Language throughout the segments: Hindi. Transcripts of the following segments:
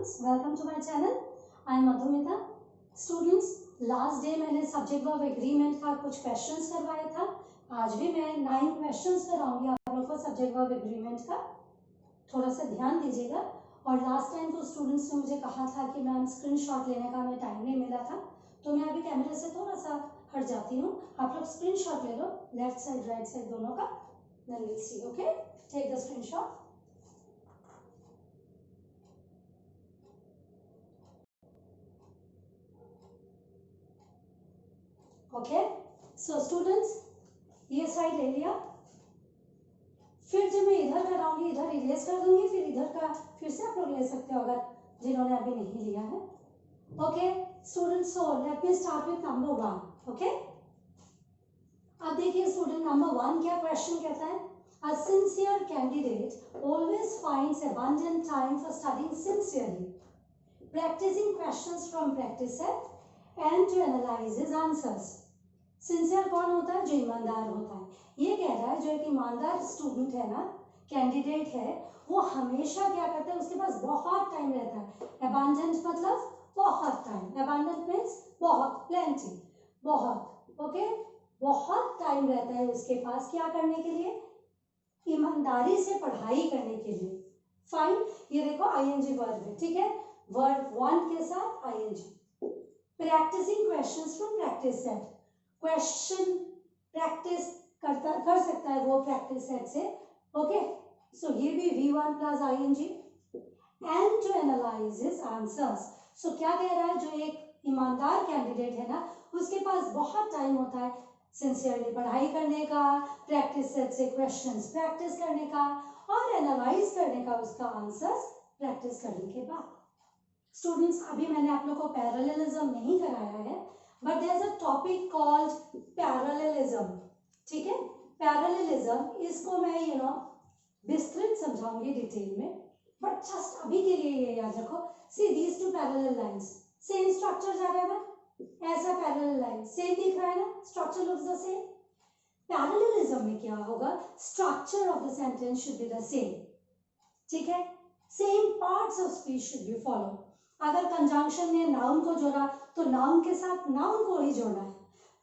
students, welcome to my channel. I am Madhumita. Students, last day मैंने सब्जेक्ट वर्ब एग्रीमेंट का कुछ क्वेश्चंस करवाया था. आज भी मैं 9 क्वेश्चंस कराऊंगी आप लोगों को सब्जेक्ट वर्ब एग्रीमेंट का. थोड़ा सा ध्यान दीजिएगा. और लास्ट टाइम तो स्टूडेंट्स ने मुझे कहा था कि मैम स्क्रीनशॉट लेने का हमें टाइम नहीं मिला था, तो मैं अभी कैमरे से थोड़ा सा हट जाती हूँ. आप लोग स्क्रीनशॉट ले लो, लेफ्ट साइड राइट साइड दोनों का. Then will see. Okay, take the screenshot. Okay, so students, ये साइड ले लिया. फिर जब मैं इधर कराऊंगी इधर इरेज कर दूंगी, फिर इधर का फिर से आप लोग ले सकते हो अगर जिन्होंने अभी नहीं लिया है. Okay students, so let me start with number 1. Okay, अब देखिए स्टूडेंट, नंबर 1 क्या क्वेश्चन कहता है. A sincere candidate always finds abundant time for studying sincerely, practicing questions from practice set and to analyze his answers. Sincere कौन होता है? जो ईमानदार होता है. ये कह रहा है जो एक ईमानदार स्टूडेंट है ना, कैंडिडेट है, वो हमेशा क्या करता है, उसके पास बहुत टाइम रहता है. अबांडेंट मतलब बहुत टाइम. अबांडेंट मीन्स बहुत, प्लेंटी, बहुत. ओके, बहुत टाइम रहता है उसके पास क्या करने के लिए? ईमानदारी से पढ़ाई करने के लिए. फाइन, ये देखो आईएनजी वर्ब है. ठीक है, वर्ब 1 के साथ ING. Practising questions from practice set. Question practice कर सकता है वो प्रैक्टिस सेट से. ओके, सो ये भी V1 plus ING. And to analyse his answers. So क्या कह रहा है, जो एक ईमानदार कैंडिडेट है ना, उसके पास बहुत टाइम होता है सिंसियरली पढ़ाई करने का, प्रैक्टिस सेट से क्वेश्चंस प्रैक्टिस करने का और एनालाइज करने का उसका आंसर्स प्रैक्टिस करने के बाद. स्टूडेंट्स, अभी मैंने आप लोगों को पैरेललिज्म नहीं कराया है, but there is a topic called parallelism. ठीक है, पैरेललिज्म, इसको मैं विस्तृत समझाऊंगी डिटेल में, बट जस्ट अभी के लिए ये याद रखो. See these two parallel lines, same structure जा रहा है ना, ऐसा पैरेलल लाइन सेम दिख रहा है ना, structure looks the same. Parallelism में क्या होगा, structure of the sentence should be the same. ठीक है, same parts of speech should be follow. अगर कंजंक्शन ने नाउन को जोड़ा तो नाउन के साथ नाउन को ही जोड़ना है,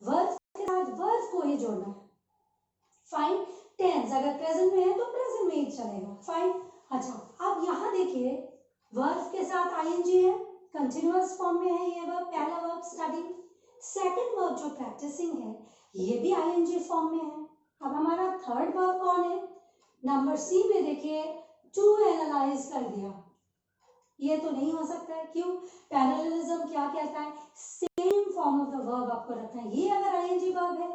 वर्ब के साथ वर्ब को ही जोड़ना है. फाइन. टेंस अगर प्रेजेंट में है तो प्रेजेंट में ही चलेगा. फाइन. अच्छा, अब यहाँ देखिए, वर्ब के साथ आईएनजी है, कंटिन्यूअस फॉर्म में है ये वर्ब, पहला वर्ब स्टडी. सेकंड वर्ब जो प्रैक्टिसिंग है ये भी आईएनजी फॉर्म में है. अब हमारा थर्ड वर्ब कौन है? नंबर सी में देखिए, टू एनालाइज कर दिया. ये तो नहीं हो सकता है. क्यों? पैरेललिज्म क्या कहता है, same form of the verb आपको रखना है. ये अगर आईएनजी वर्ब है,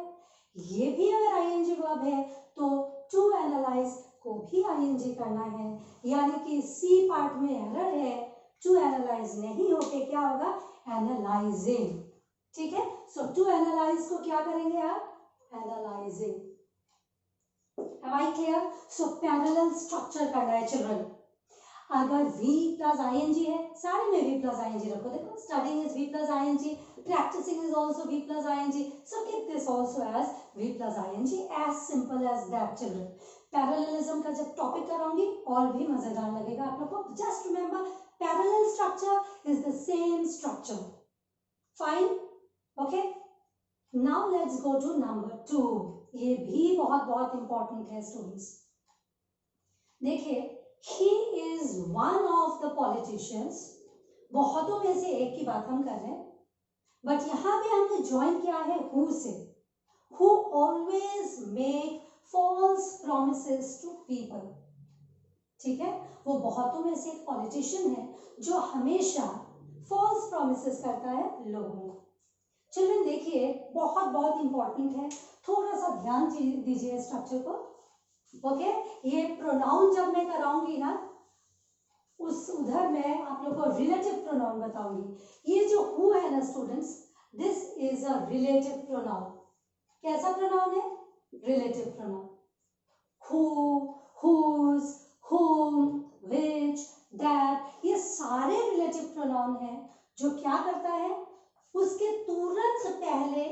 ये भी अगर आईएनजी वर्ब है, तो टू एनालाइज को भी आईएनजी करना है. यानी कि सी पार्ट में एरर है, टू एनालाइज नहीं होके क्या होगा, एनालाइजिंग. ठीक है, सो टू एनालाइज को क्या करेंगे आप, analysing. Am I clear? So parallel structure करना है चिल्ड्रन. अगर V प्लस आईएनजी है, सारे में V प्लस आईएनजी रखो. देखो, studying is V plus I N G, practising is also V plus I N G, so keep this also as V plus I N G. As simple as that children. Parallelism का जब टॉपिक कराऊंगी और भी मजेदार लगेगा आप लोग को. Just remember, parallel structure is the same structure. Fine. Okay, now let's go to number 2. ये भी बहुत बहुत इंपॉर्टेंट है स्टूडेंट्स. देखिए, he is one of the politicians. बहुतों में से एक की बात हम कर रहे हैं, बट यहाँ पे हमने ज्वाइन किया है who से. who always make false promises to people. ठीक है, वो बहुतों में से एक पॉलिटिशियन है जो हमेशा false promises करता है लोगों को. चिल्ड्रन देखिए, बहुत बहुत इंपॉर्टेंट है, थोड़ा सा ध्यान दीजिए स्ट्रक्चर को. ओके, ये प्रोनाउन जब मैं कराऊंगी ना, उस उधर मैं आप लोग को रिलेटिव प्रोनाउन बताऊंगी. ये जो हु है ना students, this is a relative pronoun. कैसा प्रोनाउन है? Relative pronoun. हु, हुज, हुम, व्हिच, दैट, ये सारे रिलेटिव प्रोनाउन हैं जो क्या करता है, उसके तुरंत पहले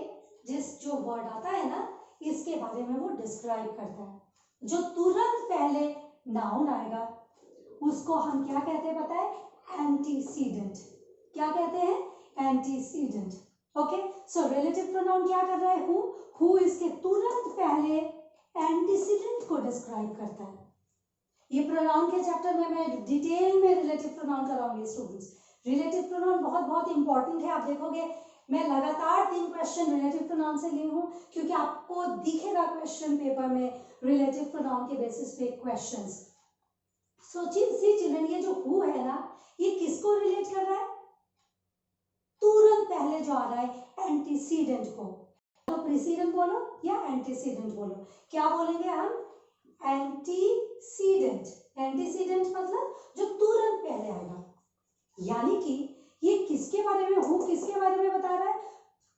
जो वर्ड आता है ना, इसके बारे में वो डिस्क्राइब करता है. जो तुरंत पहले नाउन आएगा उसको हम क्या कहते हैं पता है? एंटीसीडेंट। क्या कहते हैं? Antecedent. Okay, so relative pronoun क्या कर रहा है? हु इसके तुरंत पहले एंटीसीडेंट को डिस्क्राइब करता है। ये प्रोनाउन के चैप्टर में मैं डिटेल में रिलेटिव प्रोनाउन कराऊंगी स्टूडेंट्स। रिलेटिव प्रोनाउन बहुत बहुत इंपॉर्टेंट है। आप देखोगे मैं लगातार 3 क्वेश्चन रिलेटिव प्रोनाउन से ली हूँ, क्योंकि आपको दिखेगा क्वेश्चन पेपर में रिलेटिव प्रोनाउन के बेसिस पे क्वेश्चंस। सो चिल्ड्रन, ये जो हु है ना, ये किसको रिलेट कर रहा है? तुरंत पहले जो आ रहा है एंटीसीडेंट को। तो प्रीसीडेंट बोलो या एंटीसीडेंट बोलो, क्या बोलेंगे हम? एंटीसीडेंट। एंटीसीडेंट मतलब जो तुरंत पहले आएगा। यानी कि ये किसके बारे में, हु किसके बारे में बता रहा है?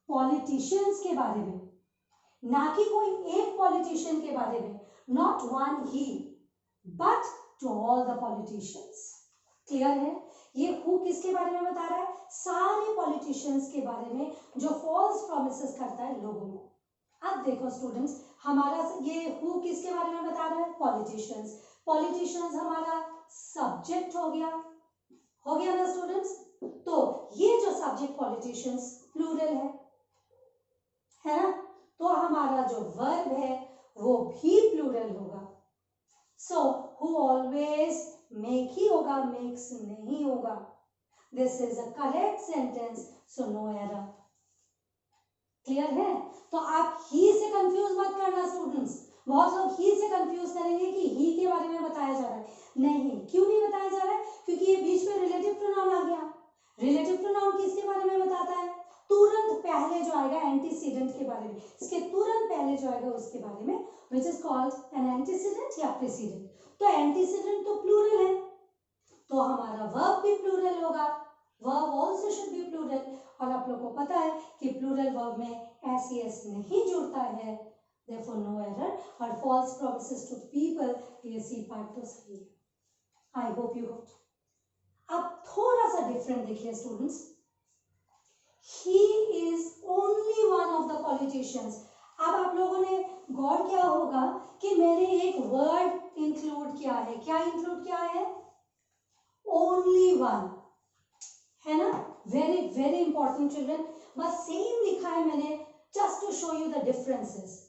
पॉलिटिशियंस के बारे में, ना कि कोई एक पॉलिटिशियन के बारे में। Not one he, but to all the politicians. Clear है? ये हु किसके बारे में बता रहा है? सारे पॉलिटिशियंस के बारे में जो फॉल्स प्रॉमिसेस करता है लोगों को। अब देखो स्टूडेंट्स, हमारा ये हु किसके बारे में बता रहा है? पॉलिटिशियंस। पॉलिटिशियंस हमारा सब्जेक्ट हो गया ना स्टूडेंट्स? तो ये जो सब्जेक्ट पॉलिटिशियंस प्लूरल है ना? तो हमारा जो वर्ब है वो भी प्लूरल होगा। सो हु ऑलवेज मेक ही होगा, मेक्स नहीं होगा। This is a correct sentence, so no error. Clear है? तो आप ही से कंफ्यूज मत करना स्टूडेंट्स। बहुत लोग ही से कंफ्यूज करेंगे कि ही के बारे में बताया जा रहा है। नहीं, क्यों नहीं बताया जा रहा है? क्योंकि ये बीच में रिलेटिव प्रोनाउन आ गया। रिलेटिव प्रोनाउन किसके बारे में बताता है? तुरंत पहले जो आएगा एंटीसीडेंट के बारे में। इसके तुरंत पहले जो आएगा उसके बारे में, which is called an antecedent या प्रीसीडेंट। तो एंटीसीडेंट तो प्लूरल है, तो हमारा वर्ब भी प्लूरल होगा। Verb also should be plural. और आप लोग को पता है कि प्लूरल वर्ब में एस एस नहीं जुड़ता है, therefore no error। और false promises to people, ये सी पार्ट तो सही है। I hope you got। अब थोड़ा सा डिफरेंट देखिए students. He is only one of the politicians। अब आप लोगों ने गौर किया होगा कि मैंने एक वर्ड इंक्लूड किया है। क्या इंक्लूड किया है? Only one, है ना? Very very important children. बस सेम लिखा है मैंने, just to show you the differences.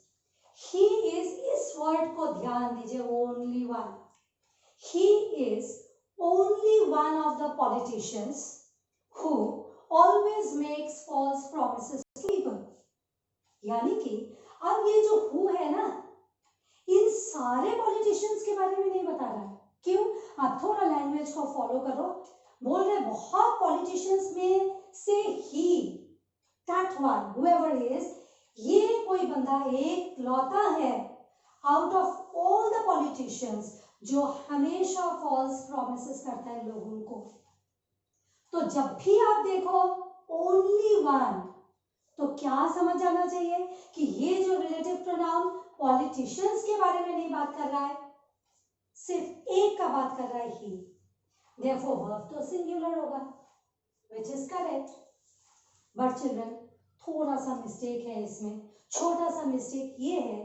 He is, इस वर्ड को ध्यान दीजिए, only one. He is only one of the politicians who always makes false promises to people. यानी कि अब ये जो हु है ना, इन सारे पॉलिटिशियंस के बारे में नहीं बता रहा है। क्यों? आप थोड़ा लैंग्वेज को फॉलो करो। बोल रहे बहुत पॉलिटिशियंस में से ही, that one, whoever is, ये कोई बंदा एक लौता है out of all the politicians जो हमेशा फॉल्स प्रॉमिसेस करता है लोगों को। तो जब भी आप देखो ओनली वन, तो क्या समझ जाना चाहिए कि ये जो रिलेटिव प्रोनाउन पॉलिटिशियंस के बारे में नहीं बात कर रहा है, सिर्फ एक का बात कर रहा है, ही। Therefore verb तो सिंगुलर होगा, which is correct। But children, थोड़ा सा मिस्टेक है इसमें। छोटा सा मिस्टेक ये है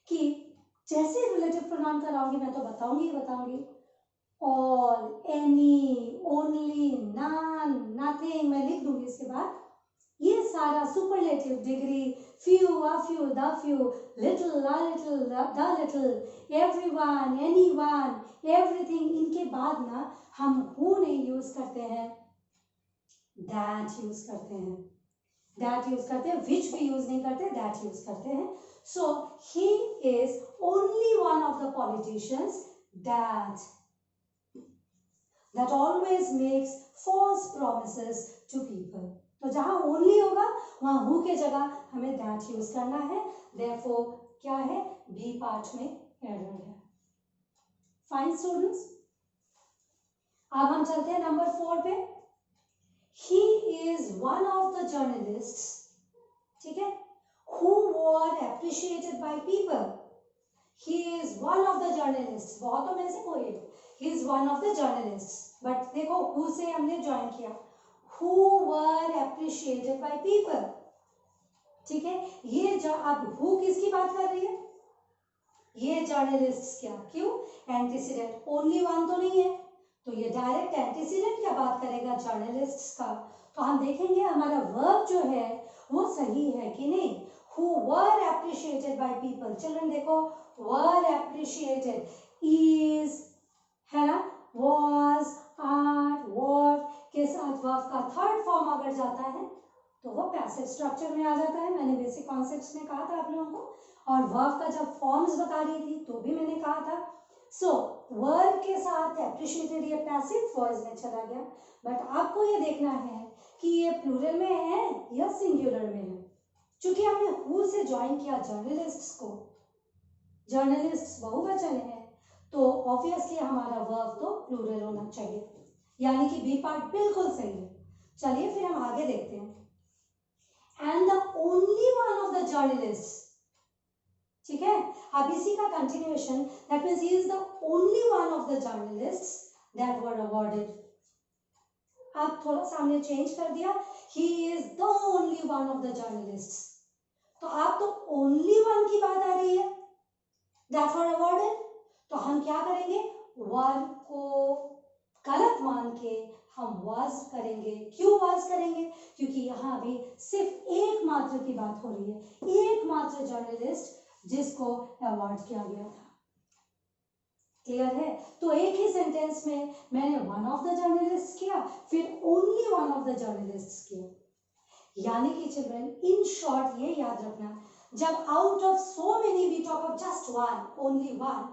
कि जैसे रिलेटिव प्रोनाउन कराऊंगी मैं तो बताऊंगी all, any, only, none, nothing, मैं लिख दूंगी इसके बाद। ये सारा superlative degree, few, a few, the few, little, a little, the little, everyone, anyone, everything, इनके बाद ना हम who नहीं यूज करते हैं, that यूज करते हैं। that यूज करते हैं, which भी यूज नहीं करते, that यूज करते हैं। So he is only one of the politicians that always makes false promises to people। तो जहां ओनली होगा वहां हु के जगह हमें दैट यूज करना है। देयरफॉर क्या है? बी पार्ट में एरर है। फाइन स्टूडेंट्स, अब हम चलते हैं नंबर 4 पे। He is one of the journalists, ठीक है, who were appreciated by people. He is one of the journalists, बहुतों में से कोई है। He is one of the journalists, but देखो हु से हमने ज्वाइन किया, who were appreciated by people। ठीक है, ये जो अब who किसकी बात कर रही है? ये जर्नलिस्ट क्या? क्यों? एंटीसीडेंट, ओनली वन तो नहीं है, तो ये डायरेक्ट एंटीसीडेंट क्या बात करेगा, जर्नलिस्ट्स का। तो हम देखेंगे हमारा वर्ब जो है वो सही है कि नहीं। who were appreciated by people, children देखो were appreciated, is है ना, was, are, were के साथ वर्ब का थर्ड फॉर्म अगर जाता है तो वो पैसिव स्ट्रक्चर में आ जाता है। मैंने बेसिक कॉन्सेप्ट्स में कहा था आप लोगों को, और वर्ब का जब फॉर्म्स बता रही थी तो भी मैंने कहा था। सो वर्ब के साथ एप्रिशिएटेड ये पैसिव वॉइस में चला गया। बट आपको ये देखना है कि ये प्लूरल में है या सिंगुलर में है। क्योंकि हमने हु से ज्वाइन किया जर्नलिस्ट्स को, जर्नलिस्ट्स बहुवचन है, तो ऑब्वियसली हमारा वर्ब तो प्लूरल होना चाहिए, यानी कि बी पार्ट बिल्कुल सही है। चलिए फिर हम आगे देखते हैं। And the only one of the journalists, ठीक है, अब इसी का continuation, that means he is the only one of the journalists that were awarded. आप थोड़ा सा हमने चेंज कर दिया, he is the only one of the journalists. तो आप तो ओनली वन की बात आ रही है दैट वर अवॉर्डेड, तो हम क्या करेंगे, वन को गलत मान के हम वाज करेंगे। क्यों वाज करेंगे, क्योंकि यहाँ भी सिर्फ एकमात्र की बात हो रही है, एकमात्र जर्नलिस्ट जिसको अवार्ड किया गया था। क्लियर है। तो एक ही सेंटेंस में मैंने वन ऑफ द जर्नलिस्ट किया, फिर only one of the journalist किया, यानी कि चिल्ड्रन इन शॉर्ट ये याद रखना, जब out of so many we talk of just one, only one,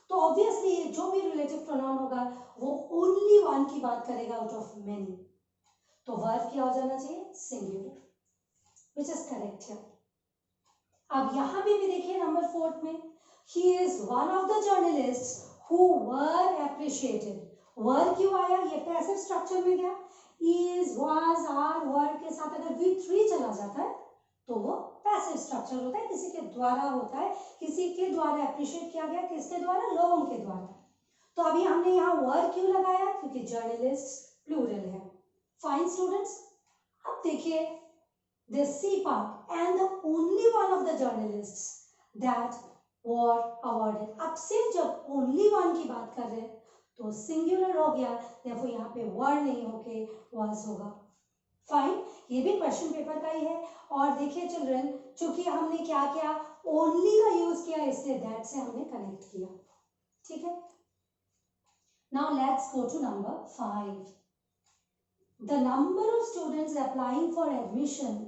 तो ऑब्वियसली जो भी रिलेटिव प्रोनाउन होगा वो ओनली वन की बात करेगा आउट ऑफ मेनी। तो वर्ब क्या हो जाना चाहिए, सिंगुलर, विच इज करेक्ट है। अब यहां पे भी देखिए नंबर 4 में, he is one of the journalists who were appreciated। were क्यों आया, ये पैसिव स्ट्रक्चर में गया। is, was, are, were के साथ अगर V3 चला जाता है तो वो पैसिव स्ट्रक्चर होता है, किसी के द्वारा होता है, किसी के द्वारा अप्रिशिएट किया गया, किसके द्वारा, लोगों के द्वारा। तो अभी हमने यहाँ वर क्यों लगाया, क्योंकि जर्नलिस्ट प्लूरल है। फाइन स्टूडेंट्स, अब देखिए the C part, and the only one of the journalists that were awarded। अब सिर्फ जब only one की बात कर रहे हैं तो सिंगुलर हो गया, देखो यहाँ पे were नहीं होके was होगा। फाइन, ये भी क्वेश्चन पेपर का ही है। और देखिए चिल्ड्रन, चूंकि हमने क्या किया, ओनली का यूज किया, इसलिए दैट से हमने कनेक्ट किया, ठीक है। Now let's go to number 5। The number of students applying for admission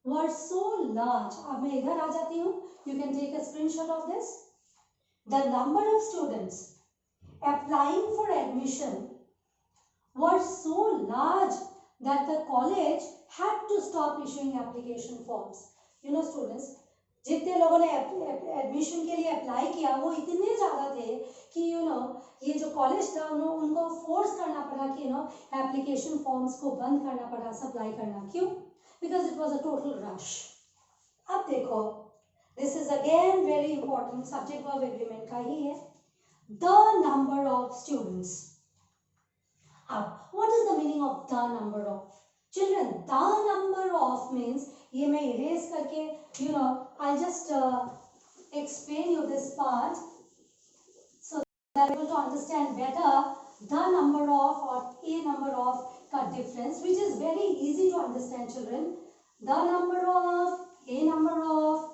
were so large। अब मैं इधर आ जाती हूँ, you can take a screenshot of this। The number of students applying for admission were so large that the college had to stop issuing application forms। You know students, जितने लोगों ने एडमिशन के लिए अप्लाई किया वो इतने ज़्यादा थे कि ये जो कॉलेज था उनको फोर्स करना पड़ा कि एप्लीकेशन फॉर्म्स को बंद करना पड़ा सप्लाई करना। क्यों? Because it was a total rush। अब देखो, this is again very important, subject verb agreement का ही है। The number of students। अब what is the meaning of the number of? Children, the number of means, ये मैं erase करके I'll just explain you this part so that you will understand better the number of or a number of का difference, which is very easy to understand children। The number of, a number of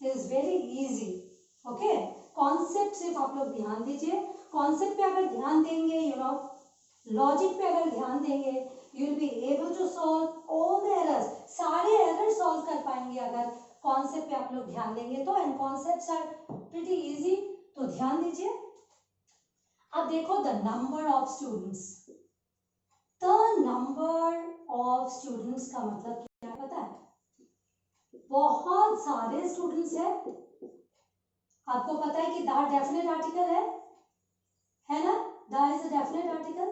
is very easy, okay। Concept सिर्फ आप लोग ध्यान दीजिए, कॉन्सेप्ट पे अगर ध्यान देंगे, लॉजिक पे अगर ध्यान देंगे, you will be able to solve all the errors। सारे एरर सॉल्व कर पाएंगे अगर कॉन्सेप्ट पे आप लोग ध्यान देंगे तो। And concepts are pretty easy, तो ध्यान दीजिए। अब देखो the number of students, the number of students का मतलब क्या पता है, बहुत सारे स्टूडेंट्स हैं। आपको पता है कि द डेफिनेट आर्टिकल है ना, the is a definite article.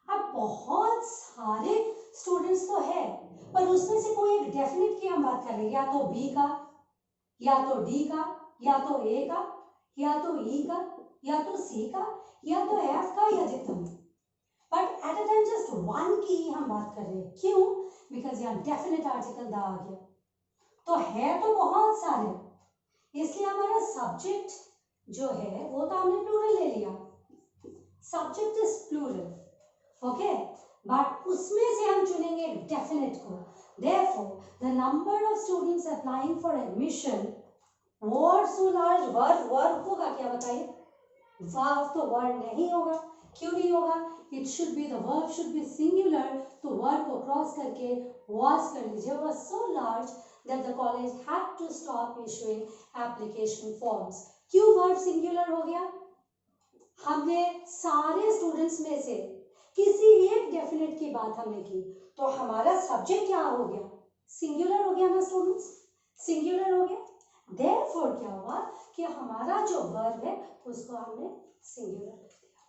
अब बहुत सारे स्टूडेंट्स तो है, पर उसमें से कोई एक डेफिनेट की हम बात कर रहे हैं, या तो बी का, या तो डी का, या तो ए का, या तो ई का, या तो सी का, या तो एफ का, या जितना। But at a time just one की ही हम बात कर रहे हैं। क्यों? बिकॉज यहाँ डेफिनेट आर्टिकल द आ गया, तो है तो बहुत सारे, इसलिए हमारा सब्जेक्ट जो है वो तो हमने प्लूरल ले लिया, subject is plural, okay, but उसमें से हम चुनेंगे डेफिनेट को. Therefore, the number of students applying for admission was so large. Verb होगा क्या बताइए? वर्ब तो वर्ड नहीं होगा. क्यों नहीं होगा? It should be, the verb should be singular. तो वर्ब को क्रॉस करके was कर लीजिए. Was so large that the college had to stop issuing application forms. क्यों वर्ब सिंगुलर हो गया? हमने सारे स्टूडेंट्स में से किसी एक डेफिनेट की बात हमने की, तो हमारा सब्जेक्ट क्या हो गया? सिंगुलर हो गया ना स्टूडेंट्स, सिंगुलर हो गया. देयरफॉर क्या हुआ कि हमारा जो वर्ब है उसको हमने सिंगुलर कर दिया.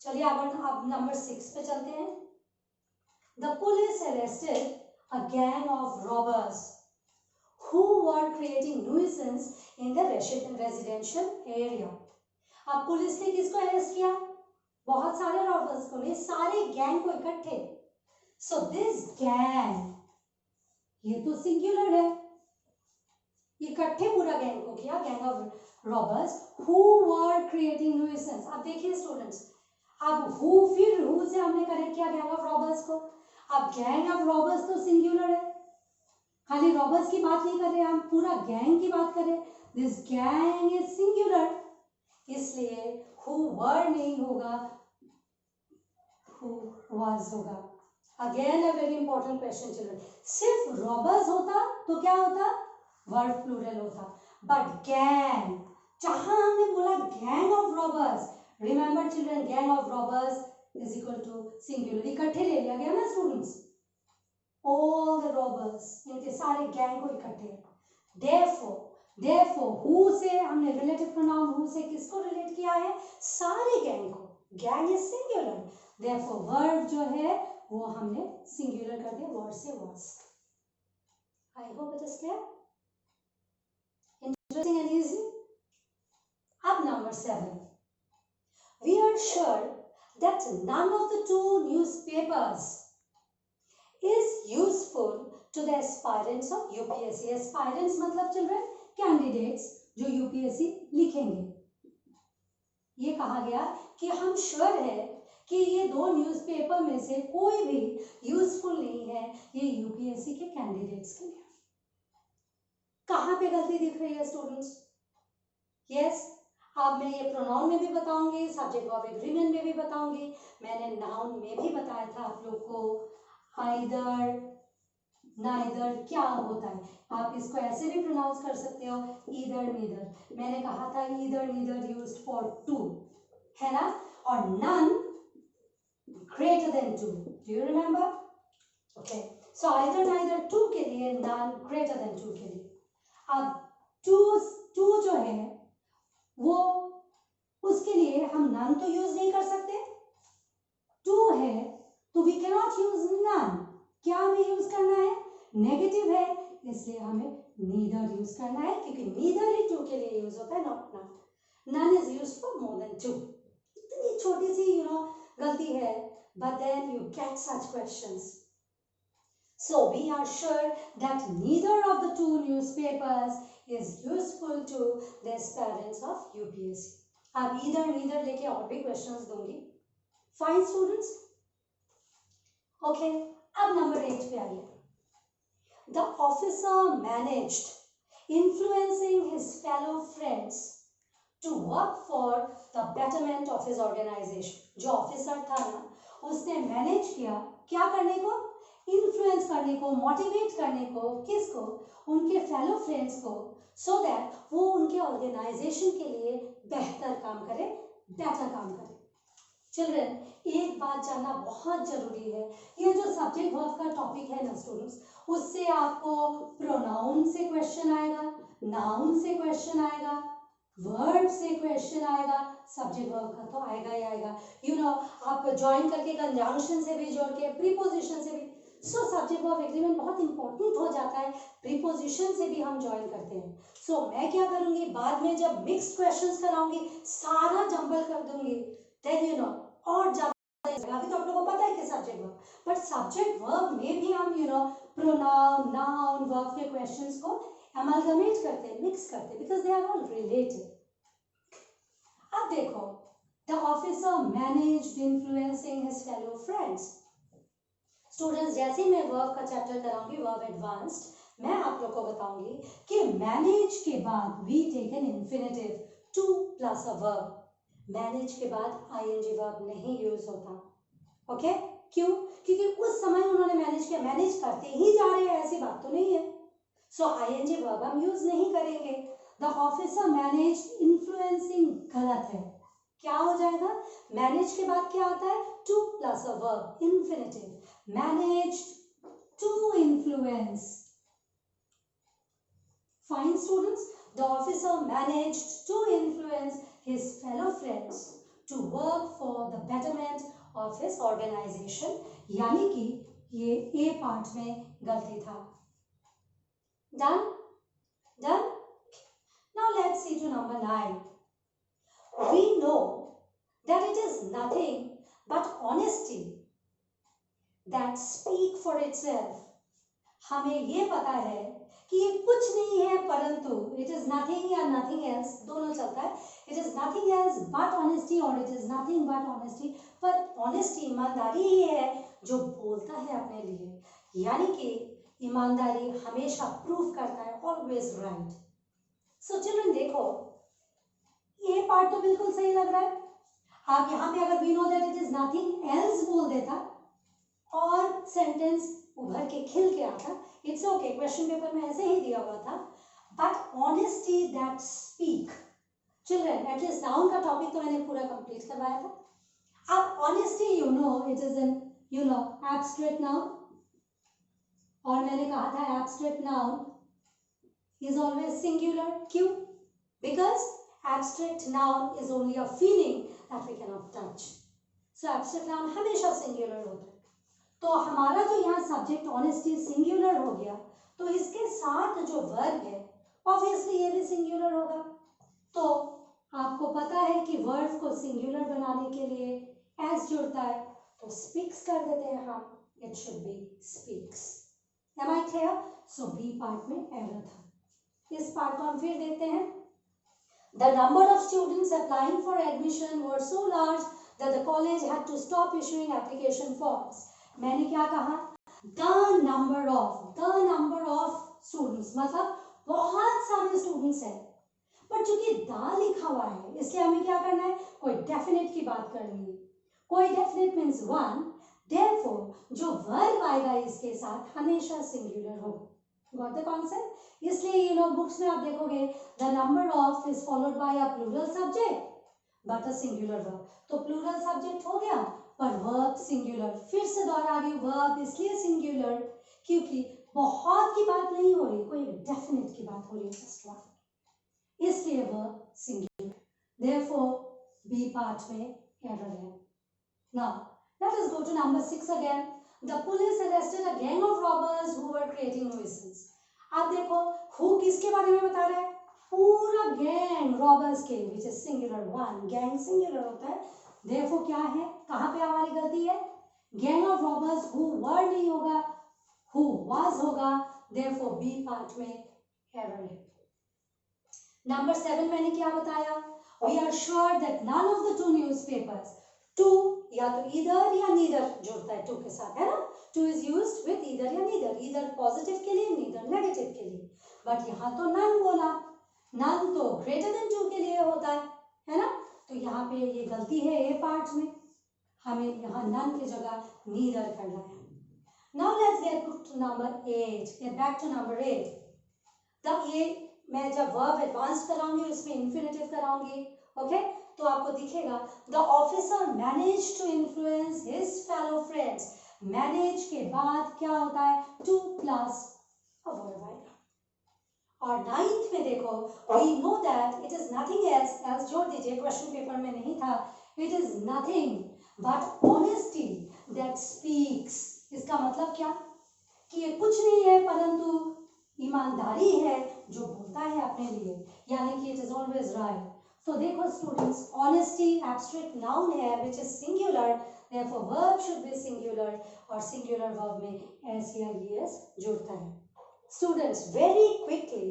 चलिए अब नंबर 6 पे चलते हैं. The police arrested a gang of robbers who were creating nuisance in the residential area. अब पुलिस ने किसको अरेस्ट किया? बहुत सारे रॉबर्स को नहीं, सारे गैंग को इकट्ठे. सो दिस गैंग, ये तो सिंगुलर है, इकट्ठे पूरा गैंग को किया, gang of robbers who were creating nuisance. अब देखिए स्टूडेंट्स, अब हु, फिर हु से हमने कनेक्ट किया गैंग ऑफ रॉबर्स को. अब गैंग ऑफ रॉबर्स तो सिंगुलर है, खाली रॉबर्स की बात नहीं कर रहे, हम पूरा गैंग की बात कर रहे. दिस गैंग इज सिंगुलर, इसलिए हु वर नहीं होगा, हु वाज होगा. Again a very important question children. सिर्फ रॉबर्स होता तो क्या होता? वर्ब प्लूरल होता. बट गैंग, जहां हमने बोला gang of robbers, remember children, gang of robbers is equal to singular. इकट्ठे ले लिया गया ना स्टूडेंट्स, ऑल द रॉबर्स, इनके सारे गैंग को इकट्ठे. Therefore, who से हमने रिलेटिव प्रोनाउन हु से किसको रिलेट किया है? सारे गैंग को. Gang is singular, therefore verb जो है वो हमने सिंगुलर कर दिया, वर्ड से was. I hope it is clear. Interesting and easy. अब number 7. We are sure that none of the two newspapers is useful to the aspirants of UPSC. Aspirants मतलब चिल्ड्रन कैंडिडेट्स जो यूपीएससी लिखेंगे. ये कहा गया कि हम श्योर है कि ये दो न्यूज़पेपर में से कोई भी यूजफुल नहीं है ये यूपीएससी के कैंडिडेट्स के लिए. कहाँ पे गलती दिख रही है स्टूडेंट्स? यस, अब मैं ये प्रोनाउन में भी बताऊंगी, सब्जेक्ट ऑफ एग्रीमेंट में भी बताऊंगी, मैंने नाउन में भी बताया था आप लोग को. आइदर, नाइदर क्या होता है, आप इसको ऐसे भी प्रोनाउंस कर सकते हो, ईदर नीदर. मैंने कहा था either neither used for two, है ना, और none greater than two. Do you remember? Okay, so either neither two के लिए, नन ग्रेटर देन टू के लिए. अब टू जो है वो, उसके लिए हम नन तो यूज नहीं कर सकते. टू है तो we can not use none. क्या हमें यूज करना है? नेगेटिव है, इसलिए हमें नीदर यूज करना है, क्योंकि नीदर ही टू के लिए यूज होता है, not none. None is use for more than two. इतनी छोटी सी गलती है, but then you get such questions. So we are sure that neither of the two newspapers is useful to the aspirants of UPSC. अब either neither लेके और भी questions दूंगी. Fine students? Okay, अब number 8 पे आइए. The officer managed influencing his fellow friends to work for the betterment of his organization. जो ऑफिसर था ना, उसने मैनेज किया क्या करने को? इन्फ्लुएंस करने को, मोटिवेट करने को. किसको? उनके फेलो फ्रेंड्स को, सो दैट वो उनके ऑर्गेनाइजेशन के लिए बेहतर काम करे, बेटर काम करे. चिल्ड्रन, एक बात जानना बहुत जरूरी है, ये जो सब्जेक्ट वर्ब का टॉपिक है ना स्टूडेंट्स, उससे आपको प्रोनाउन से क्वेश्चन आएगा, नाउन से क्वेश्चन आएगा, वर्ड से क्वेश्चन आएगा, सब्जेक्ट वर्ब का तो आएगा ही आएगा. आप ज्वाइन करके कंजंक्शन से भी जोड़ के, प्रीपोजिशन से भी. सो सब्जेक्ट वर्ब एग्रीमेंट बहुत इंपॉर्टेंट हो जाता है, प्रीपोजिशन से भी हम ज्वाइन करते हैं. सो मैं क्या करूंगी, बाद में जब मिक्स्ड क्वेश्चंस कराऊंगी सारा जंबल कर दूंगी, देन और ज्यादा. अभी तो आप लोगों को पता है कि subject verb, but subject verb में भी हम प्रोनाउन, नाउन, वर्ब के क्वेश्चंस को अमलगमेट करते हैं, मिक्स करते हैं, because they are all related. अब देखो, The officer managed influencing his fellow friends. Students, जैसे मैं वर्ब का चैप्टर कराऊंगी, वर्ब एडवांस्ड, मैं आप लोग को बताऊंगी कि मैनेज के बाद we take an infinitive to plus a verb. Manage के बाद आईएनजी वर्ब नहीं यूज होता. ओके क्यों? क्योंकि उस समय उन्होंने मैनेज किया, मैनेज करते ही जा रहे हैं ऐसी बात तो नहीं है. सो आईएनजी वर्ब हम यूज नहीं करेंगे. द ऑफिसर मैनेज इन्फ्लुएंसिंग गलत है. क्या हो जाएगा? मैनेज के बाद क्या आता है? To plus a verb, infinitive. Managed to influence. Fine students, the officer managed to influence his fellow friends to work for the betterment of his organization. यानी कि ये A पार्ट में गलती था. Done? Done? Now let's see to number 9. We know that it is nothing but honesty that speak for itself. हमें ये पता है कि ये कुछ नहीं है परंतु it is nothing या nothing else दोनों चलता है. It is nothing else but honesty और it is nothing but honesty. पर honesty ईमानदारी ही है जो बोलता है अपने लिए. यानी कि ईमानदारी हमेशा प्रूफ करता है, always right. So children देखो, ये पार्ट तो बिल्कुल सही लग रहा है. आप यहाँ पे अगर we know that it is nothing else बोल देता और सेंटेंस उभर के खिल के आता, इट्स ओके, क्वेश्चन पेपर में ऐसे ही दिया हुआ था. But honesty that speak. Children, at least noun का टॉपिक तो मैंने पूरा कंप्लीट करवाया था. अब honesty you know it is an abstract noun, और मैंने कहा था abstract noun is always singular. क्यों? Because abstract noun is only a feeling that we can not touch. So abstract noun हमेशा सिंगुलर होता है. तो हमारा जो यहाँ सब्जेक्ट ऑनेस्टी सिंगुलर हो गया, तो इसके साथ जो वर्ब है ऑब्वियसली ये भी सिंगुलर होगा. तो आपको पता है कि वर्ब को सिंगुलर बनाने के लिए एस जुड़ता है, तो स्पीक्स कर देते हैं हम. It should be speaks. Am I clear? So B part में एरर था. इस पार्ट को हम फिर देखते हैं. The number of students applying for admission were so large that the college had to stop issuing application forms. मैंने क्या कहा? द नंबर ऑफ स्टूडेंट्स, मतलब बहुत सारे स्टूडेंट्स हैं. पर चूंकि द लिखा हुआ है इसलिए हमें क्या करना है? कोई डेफिनेट की बात करनी है. कोई डेफिनेट मीन्स वन. देयरफॉर जो वर्ब आएगा इसके साथ हमेशा सिंगुलर होगा. Got the concept? इसलिए बुक्स में आप देखोगे the number of is followed by a plural subject but a singular verb. तो प्लूरल सब्जेक्ट हो गया पर वर्ब सिंगुलर. फिर से दोहरा रही हूँ, वर्ब इसलिए सिंगुलर क्योंकि बहुत की बात नहीं हो रही, कोई डेफिनेट की बात हो रही है, जस्ट वन, इसलिए verb singular. Therefore B part में एरर है. Now let us go to number 6 again. The police arrested a gang of robbers who were creating nuisance. आप देखो हु किसके बारे में बता रहा है? पूरा गैंग रॉबर्स के, which is singular. One gang singular होता है. Therefore क्या है? कहाँ पे हमारी गलती है? Gang of robbers who were नहीं होगा, who was होगा. Therefore B पार्ट में एरर है. नंबर 7 मैंने क्या बताया? We are sure that none of the two newspapers. Two या तो इधर या नीदर जुड़ता है टू के साथ, है ना? टू इज यूज्ड विद इधर या नीदर, इधर पॉजिटिव के लिए, नीदर नेगेटिव के लिए. बट यहाँ तो नन बोला. नन तो ग्रेटर देन टू के लिए होता है ना? तो यहाँ पे ये गलती है ए पार्ट में. हमें यहाँ नन की जगह नीदर करना है. Now let's get to number 8. Get back to number 8. तब ये मैं जब वर्ब एडवांस कराऊंगी उसमें इन्फिनेटिव कराऊंगी. ओके तो आपको दिखेगा the officer manage to influence his fellow friends. Manage के बाद क्या होता है? टू प्लस अ वर्ब आएगा. और 9th में देखो we know that it is nothing else जोड़ दीजिए, क्वेश्चन पेपर में नहीं था. it is nothing but honesty that speaks. इसका मतलब क्या? कि ये कुछ नहीं है परंतु ईमानदारी है जो बोलता है अपने लिए, यानी कि it is always right. तो देखो स्टूडेंट्स, honesty abstract noun है which is singular, therefore verb should be singular और singular verb में s या es जुड़ता है. स्टूडेंट्स वेरी क्विकली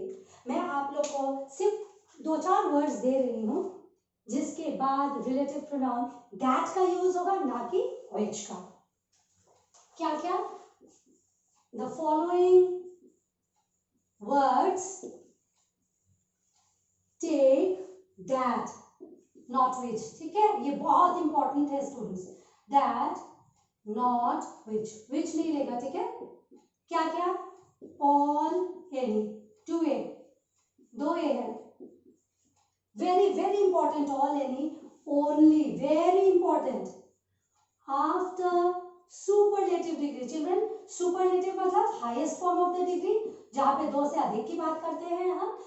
मैं आप लोग को सिर्फ 2-4 वर्ड्स दे रही हूँ जिसके बाद रिलेटिव प्रोनाउन दैट का यूज होगा, ना कि व्हिच का। क्या क्या? The following words take that, not which. ठीक है, ये बहुत इंपॉर्टेंट है students. That, not which, which नहीं लेगा। ठीक है, क्या क्या? ऑल, एनी, टू ए, दो ए है, very very important, all, any, only, very important. After superlative degree, children, superlative मतलब highest form of the degree, जहां पे दो से अधिक की बात करते हैं हम,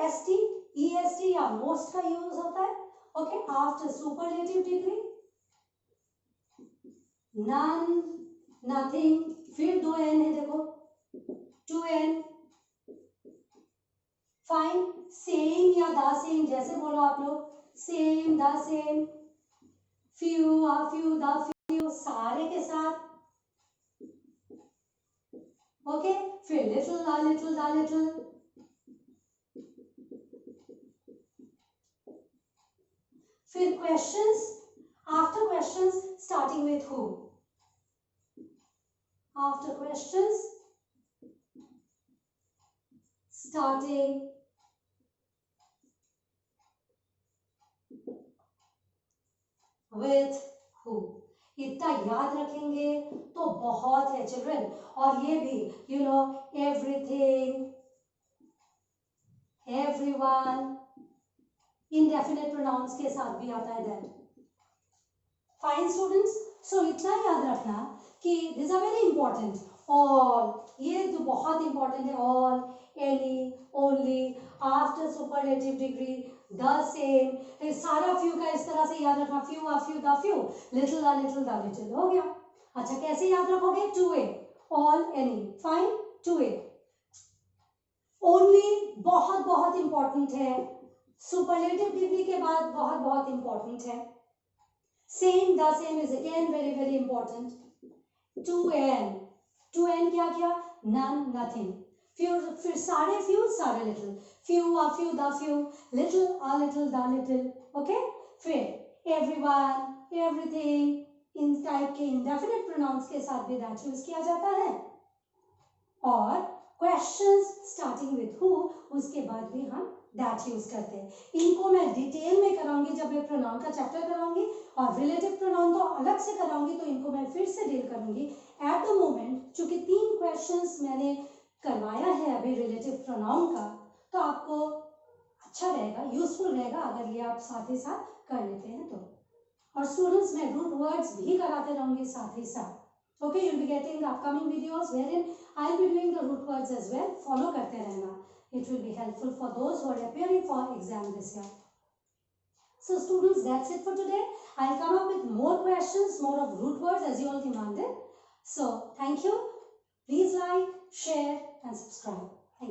एसटी, ईएसटी या मोस्ट का यूज होता है। Okay, after superlative degree, none, nothing, फिर दो एन है, देखो, टू एन, फाइन, सेम या द सेम, जैसे बोलो आप लोग, same, the same, few, a few, the few, सारे के साथ। ओके, फिर little, the little, the little, फिर questions, after questions starting with who, after questions starting with who, इतना याद रखेंगे तो बहुत है चिल्ड्रन। और ये भी you know everything, everyone, indefinite pronouns के साथ भी आता है दैट। फाइन स्टूडेंट्स, सो इतना याद रखना कि this are very important. All, ये तो बहुत इंपॉर्टेंट है। All, any, only, after superlative degree, the same, सारा फ्यू का इस तरह से याद रखना, few, a few, the few, little, the little, the little, हो गया। अच्छा, कैसे याद रखोगे? To a, all, any, fine, to a. Only बहुत बहुत इंपॉर्टेंट है, सुपरलेटिव डिग्री के बाद बहुत बहुत इंपॉर्टेंट है। Same, the same is again very very important. To an, to an क्या क्या? नन, नथिंग, फिर सारे फ्यू, सारे little, few, a few, the few, little, a little, the little. Okay, फिर एवरीवन, एवरीथिंग, इन टाइप के इंडेफिनिट प्रोनाउंस के साथ भी दैट यूज किया जाता है। और क्वेश्चंस स्टार्टिंग विथ हु, उसके बाद भी हम दैट यूज करते हैं। इनको मैं डिटेल में कराऊंगी जब मैं प्रोनाउन का चैप्टर कराऊंगी, और रिलेटिव प्रोनाउन तो अलग से कराऊंगी, तो इनको मैं फिर से डील करूंगी। एट द मोमेंट चूंकि 3 क्वेश्चंस मैंने करवाया है अभी रिलेटिव प्रोनाउन का, तो आपको अच्छा रहेगा, यूजफुल रहेगा अगर ये आप साथ ही साथ कर लेते हैं तो। और स्टूडेंट्स, मैं रूट वर्ड्स भी कराते रहूंगी साथ ही साथ। Okay, you'll be getting the upcoming videos wherein I'll be doing the root words as well. Follow करते रहना. It will be helpful for those who are appearing for exam this year. So students, that's it for today. I'll come up with more questions, more of root words as you all demanded. So thank you. Please like, share and subscribe.